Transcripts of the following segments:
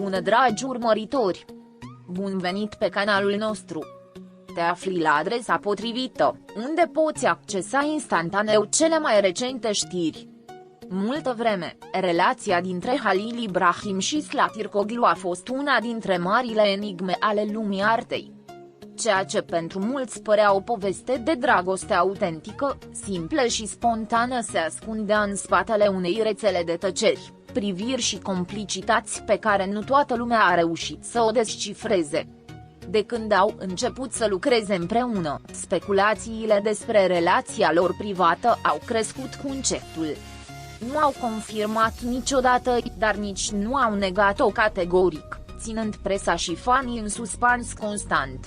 Bună dragi urmăritori! Bun venit pe canalul nostru! Te afli la adresa potrivită, unde poți accesa instantaneu cele mai recente știri. Multă vreme, relația dintre Halil Ibrahim și Slatirkoglu a fost una dintre marile enigme ale lumii artei. Ceea ce pentru mulți părea o poveste de dragoste autentică, simplă și spontană se ascundea în spatele unei rețele de tăceri, priviri și complicități pe care nu toată lumea a reușit să o descifreze. De când au început să lucreze împreună, speculațiile despre relația lor privată au crescut cu încetul. Nu au confirmat niciodată, dar nici nu au negat-o categoric, ținând presa și fanii în suspans constant.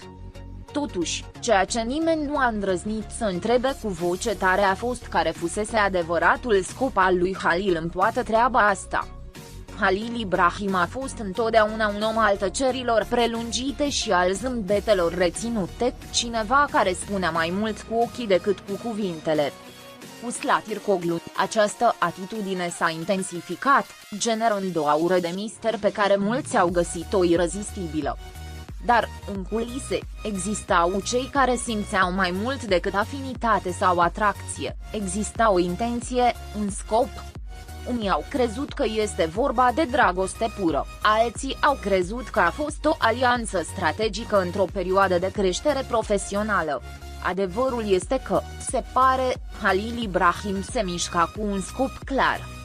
Totuși, ceea ce nimeni nu a îndrăznit să întrebe cu voce tare a fost care fusese adevăratul scop al lui Halil în toată treaba asta. Halil Ibrahim a fost întotdeauna un om al tăcerilor prelungite și al zâmbetelor reținute, cineva care spunea mai mult cu ochii decât cu cuvintele. Cu Slatirkoglu, această atitudine s-a intensificat, generând o aură de mister pe care mulți au găsit-o irezistibilă. Dar, în culise, existau cei care simțeau mai mult decât afinitate sau atracție, exista o intenție, un scop. Unii au crezut că este vorba de dragoste pură, alții au crezut că a fost o alianță strategică într-o perioadă de creștere profesională. Adevărul este că, se pare, Halil Ibrahim se mișca cu un scop clar.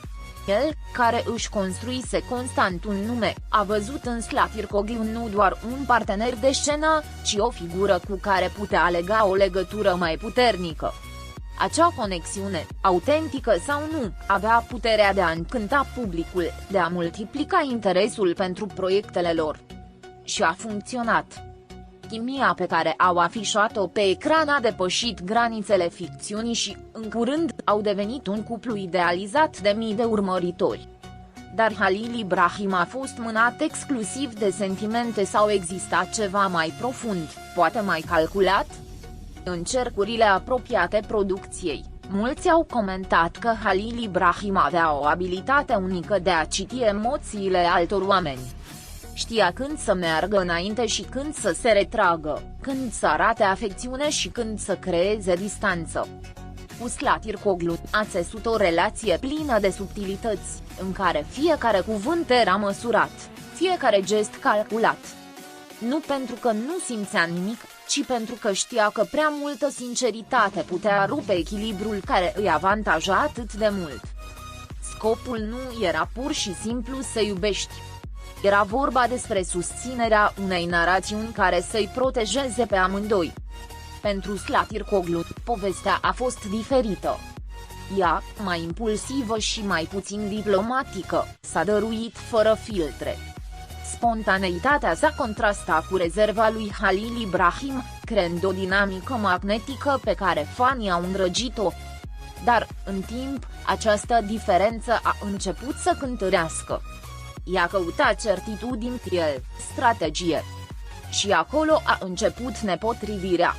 El, care își construise constant un nume, a văzut în Slatirkoglu nu doar un partener de scenă, ci o figură cu care putea lega o legătură mai puternică. Acea conexiune, autentică sau nu, avea puterea de a încânta publicul, de a multiplica interesul pentru proiectele lor. Și a funcționat. Chimia pe care au afișat-o pe ecran a depășit granițele ficțiunii și, în curând, au devenit un cuplu idealizat de mii de urmăritori. Dar Halil Ibrahim a fost mânat exclusiv de sentimente sau exista ceva mai profund, poate mai calculat? În cercurile apropiate producției, mulți au comentat că Halil Ibrahim avea o abilitate unică de a citi emoțiile altor oameni. Știa când să meargă înainte și când să se retragă, când să arate afecțiune și când să creeze distanță. Cu Slatirkoglu a țesut o relație plină de subtilități, în care fiecare cuvânt era măsurat, fiecare gest calculat. Nu pentru că nu simțea nimic, ci pentru că știa că prea multă sinceritate putea rupe echilibrul care îi avantaja atât de mult. Scopul nu era pur și simplu să iubești. Era vorba despre susținerea unei narațiuni care să-i protejeze pe amândoi. Pentru Slatirkoglu, povestea a fost diferită. Ea, mai impulsivă și mai puțin diplomatică, s-a dăruit fără filtre. Spontaneitatea sa contrasta cu rezerva lui Halil Ibrahim, creând o dinamică magnetică pe care fanii au îndrăgit-o. Dar, în timp, această diferență a început să cântărească. Ea căuta certitudini, el, strategie. Și acolo a început nepotrivirea.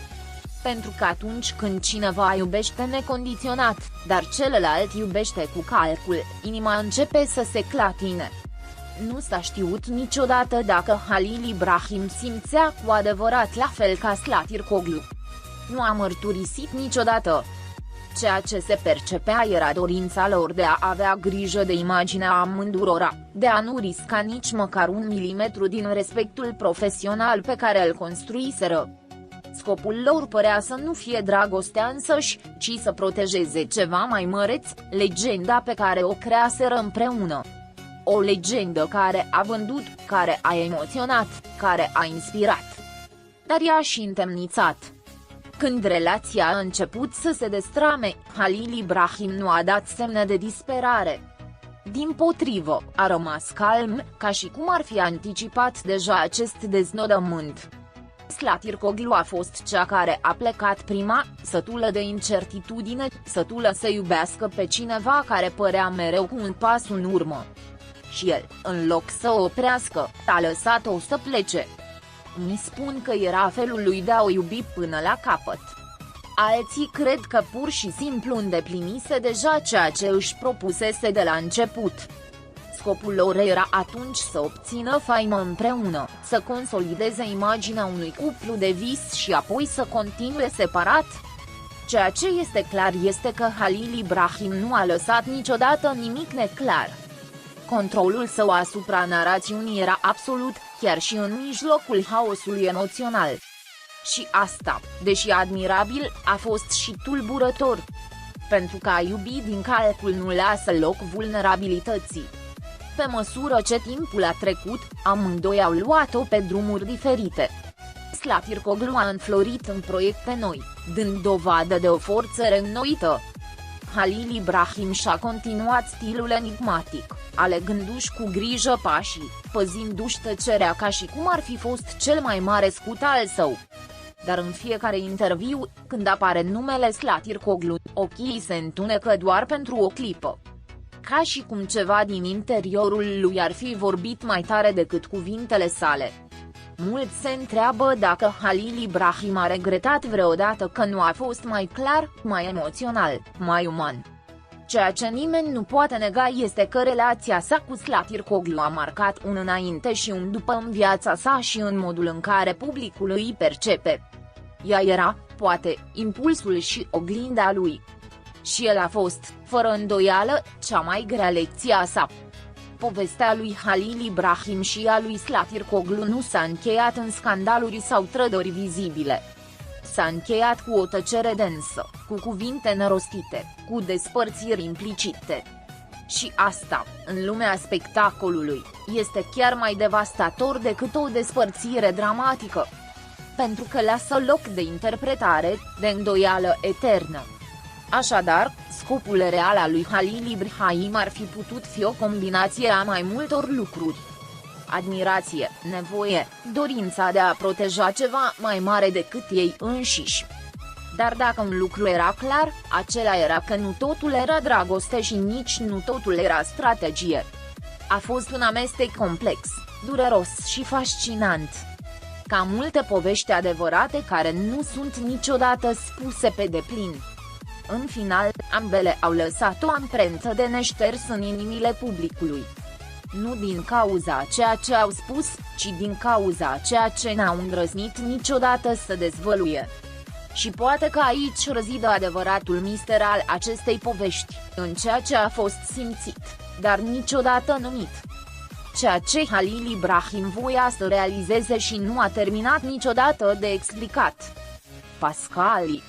Pentru că atunci când cineva iubește necondiționat, dar celălalt iubește cu calcul, inima începe să se clatine. Nu s-a știut niciodată dacă Halil Ibrahim simțea cu adevărat la fel ca Slatirkoglu. Nu a mărturisit niciodată. Ceea ce se percepea era dorința lor de a avea grijă de imaginea amândurora, de a nu risca nici măcar un milimetru din respectul profesional pe care îl construiseră. Scopul lor părea să nu fie dragostea însăși, ci să protejeze ceva mai măreț, legenda pe care o creaseră împreună. O legendă care a vândut, care a emoționat, care a inspirat. Dar i-a și întemnițat. Când relația a început să se destrame, Halil Ibrahim nu a dat semne de disperare. Dimpotrivă, a rămas calm, ca și cum ar fi anticipat deja acest deznodământ. Slatirkoglu a fost cea care a plecat prima, sătulă de incertitudine, sătulă să iubească pe cineva care părea mereu cu un pas în urmă. Și el, în loc să o oprească, a lăsat-o să plece. Unii spun că era felul lui de a o iubi până la capăt. Alții cred că pur și simplu îndeplinise deja ceea ce își propusese de la început. Scopul lor era atunci să obțină faimă împreună, să consolideze imaginea unui cuplu de vis și apoi să continue separat. Ceea ce este clar este că Halil Ibrahim nu a lăsat niciodată nimic neclar. Controlul său asupra narațiunii era absolut, chiar și în mijlocul haosului emoțional. Și asta, deși admirabil, a fost și tulburător. Pentru că a iubi din calcul nu lasă loc vulnerabilității. Pe măsură ce timpul a trecut, amândoi au luat-o pe drumuri diferite. Slatirkoglu a înflorit în proiecte noi, dând dovadă de o forță reînnoită. Halil Ibrahim și-a continuat stilul enigmatic, alegându-și cu grijă pașii, păzindu-și tăcerea ca și cum ar fi fost cel mai mare scut al său. Dar în fiecare interviu, când apare numele Slatirkoglu, ochii se întunecă doar pentru o clipă. Ca și cum ceva din interiorul lui ar fi vorbit mai tare decât cuvintele sale. Mulți se întreabă dacă Halil Ibrahim a regretat vreodată că nu a fost mai clar, mai emoțional, mai uman. Ceea ce nimeni nu poate nega este că relația sa cu Slatirkoglu a marcat un înainte și un după în viața sa și în modul în care publicul îi percepe. Ea era, poate, impulsul și oglinda lui. Și el a fost, fără îndoială, cea mai grea lecție a sa. Povestea lui Halil Ibrahim și a lui Slatirkoglu nu s-a încheiat în scandaluri sau trădări vizibile. S-a încheiat cu o tăcere densă, cu cuvinte nerostite, cu despărțiri implicite. Și asta, în lumea spectacolului, este chiar mai devastator decât o despărțire dramatică. Pentru că lasă loc de interpretare, de îndoială eternă. Așadar, scopul real al lui Halil Ibrahim ar fi putut fi o combinație a mai multor lucruri. Admirație, nevoie, dorința de a proteja ceva mai mare decât ei înșiși. Dar dacă un lucru era clar, acela era că nu totul era dragoste și nici nu totul era strategie. A fost un amestec complex, dureros și fascinant. Ca multe povești adevărate care nu sunt niciodată spuse pe deplin. În final, ambele au lăsat o amprentă de neșters în inimile publicului. Nu din cauza a ceea ce au spus, ci din cauza a ceea ce n-au îndrăznit niciodată să dezvăluie. Și poate că aici rezidă adevăratul mister al acestei povești, în ceea ce a fost simțit, dar niciodată numit. Ceea ce Halil Ibrahim voia să realizeze și nu a terminat niciodată de explicat. Pascali.